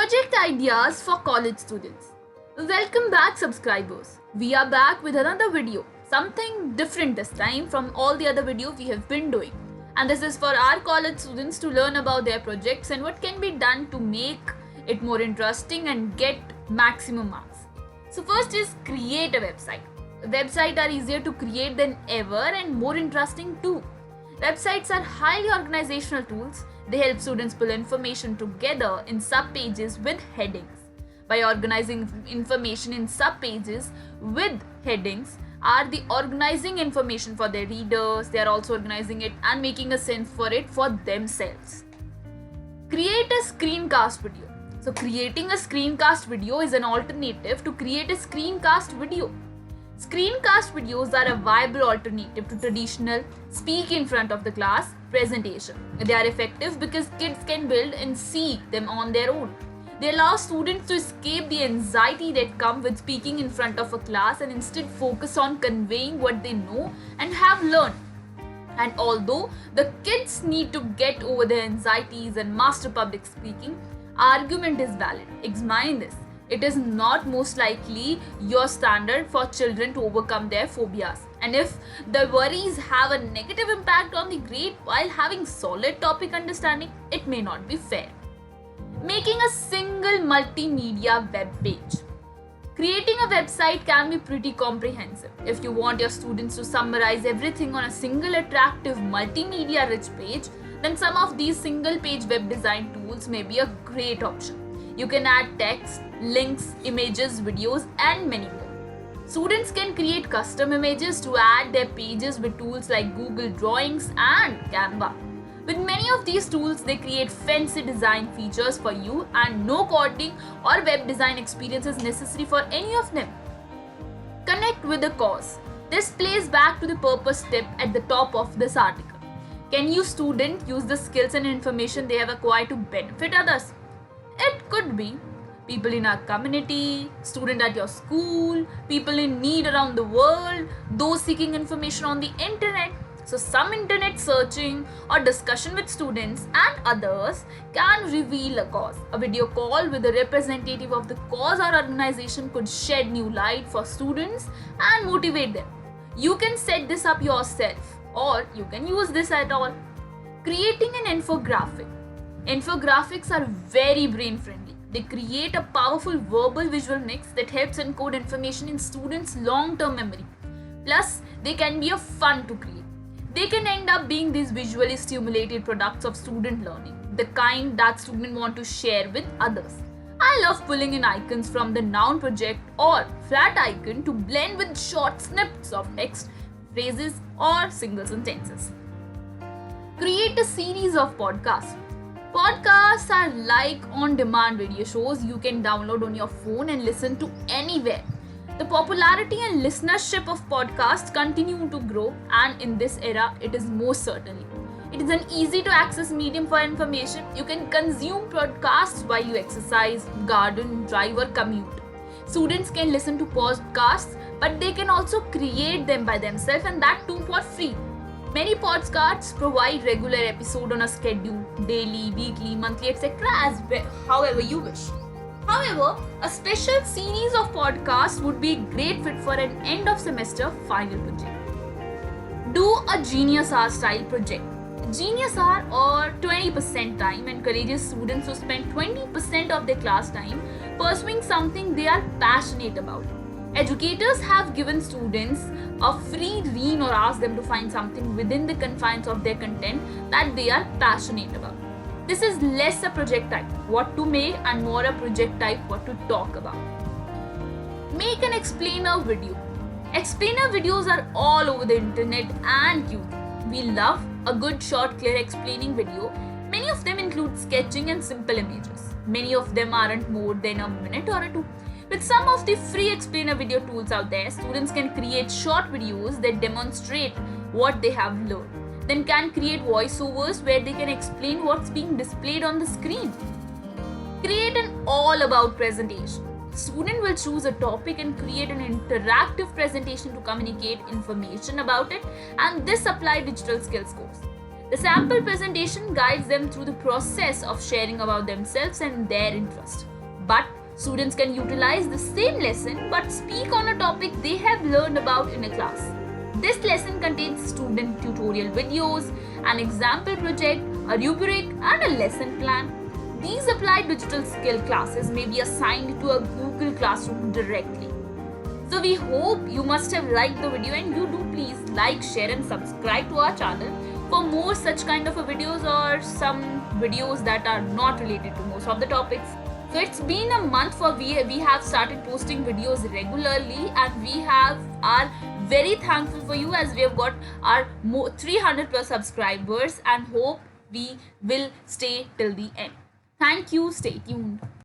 Project ideas for college students. Welcome back, subscribers. We are back with another video, something different this time from all the other videos we have been doing. And this is for our college students to learn about their projects and what can be done to make it more interesting and get maximum marks. So first is create a website. Websites are easier to create than ever and more interesting too. Websites are highly organizational tools. They help students pull information together in subpages with headings. By organizing information in subpages with headings, are the organizing information for their readers. They are also organizing it and making a sense for it for themselves. Create a screencast video. So creating a screencast video is an alternative to create a screencast video. Screencast videos are a viable alternative to traditional speak in front of the class presentation. They are effective because kids can build and see them on their own. They allow students to escape the anxiety that comes with speaking in front of a class and instead focus on conveying what they know and have learned. And although the kids need to get over their anxieties and master public speaking, argument is valid. Examine this. It is not most likely your standard for children to overcome their phobias. And if the worries have a negative impact on the grade while having solid topic understanding, it may not be fair. Making a single multimedia web page. Creating a website can be pretty comprehensive. If you want your students to summarize everything on a single attractive multimedia rich page, then some of these single page web design tools may be a great option. You can add text, links, images, videos, and many more. Students can create custom images to add their pages with tools like Google Drawings and Canva. With many of these tools, they create fancy design features for you and no coding or web design experience is necessary for any of them. Connect with the cause. This plays back to the purpose step at the top of this article. Can you student use the skills and information they have acquired to benefit others? It could be people in our community, student at your school, people in need around the world, those seeking information on the internet. So some internet searching or discussion with students and others can reveal a cause. A video call with a representative of the cause or organization could shed new light for students and motivate them. You can set this up yourself or you can use this at all. Creating an infographic. Infographics are very brain friendly. They create a powerful verbal visual mix that helps encode information in students' long-term memory. Plus, they can be fun to create. They can end up being these visually stimulated products of student learning, the kind that students want to share with others. I love pulling in icons from the noun project or flat icon to blend with short snippets of text, phrases, or single sentences. Create a series of podcasts. Podcasts are like on-demand radio shows you can download on your phone and listen to anywhere. The popularity and listenership of podcasts continue to grow, and in this era, it is most certainly. It is an easy-to-access medium for information. You can consume podcasts while you exercise, garden, drive, or commute. Students can listen to podcasts, but they can also create them by themselves, and that too for free. Many podcasts provide regular episodes on a schedule, daily, weekly, monthly, etc. as well, however you wish. However, a special series of podcasts would be a great fit for an end of semester final project. Do a Genius Hour style project. Genius Hour or 20% time encourages students to spend 20% of their class time pursuing something they are passionate about. Educators have given students a free rein or asked them to find something within the confines of their content that they are passionate about. This is less a project type, what to make, and more a project type, what to talk about. Make an explainer video. Explainer videos are all over the internet and YouTube. We love a good short clear explaining video. Many of them include sketching and simple images. Many of them aren't more than a minute or two. With some of the free explainer video tools out there, students can create short videos that demonstrate what they have learned. Then can create voiceovers where they can explain what's being displayed on the screen. Create an all-about presentation. Student will choose a topic and create an interactive presentation to communicate information about it, and this applied digital skills course. The sample presentation guides them through the process of sharing about themselves and their interest. But students can utilize the same lesson but speak on a topic they have learned about in a class. This lesson contains student tutorial videos, an example project, a rubric, and a lesson plan. These applied digital skill classes may be assigned to a Google Classroom directly. So we hope you must have liked the video, and you do please like, share and subscribe to our channel for more such kind of videos or some videos that are not related to most of the topics. So it's been a month for we have started posting videos regularly, and we are very thankful for you as we have got our 300 plus subscribers, and hope we will stay till the end. Thank you. Stay tuned.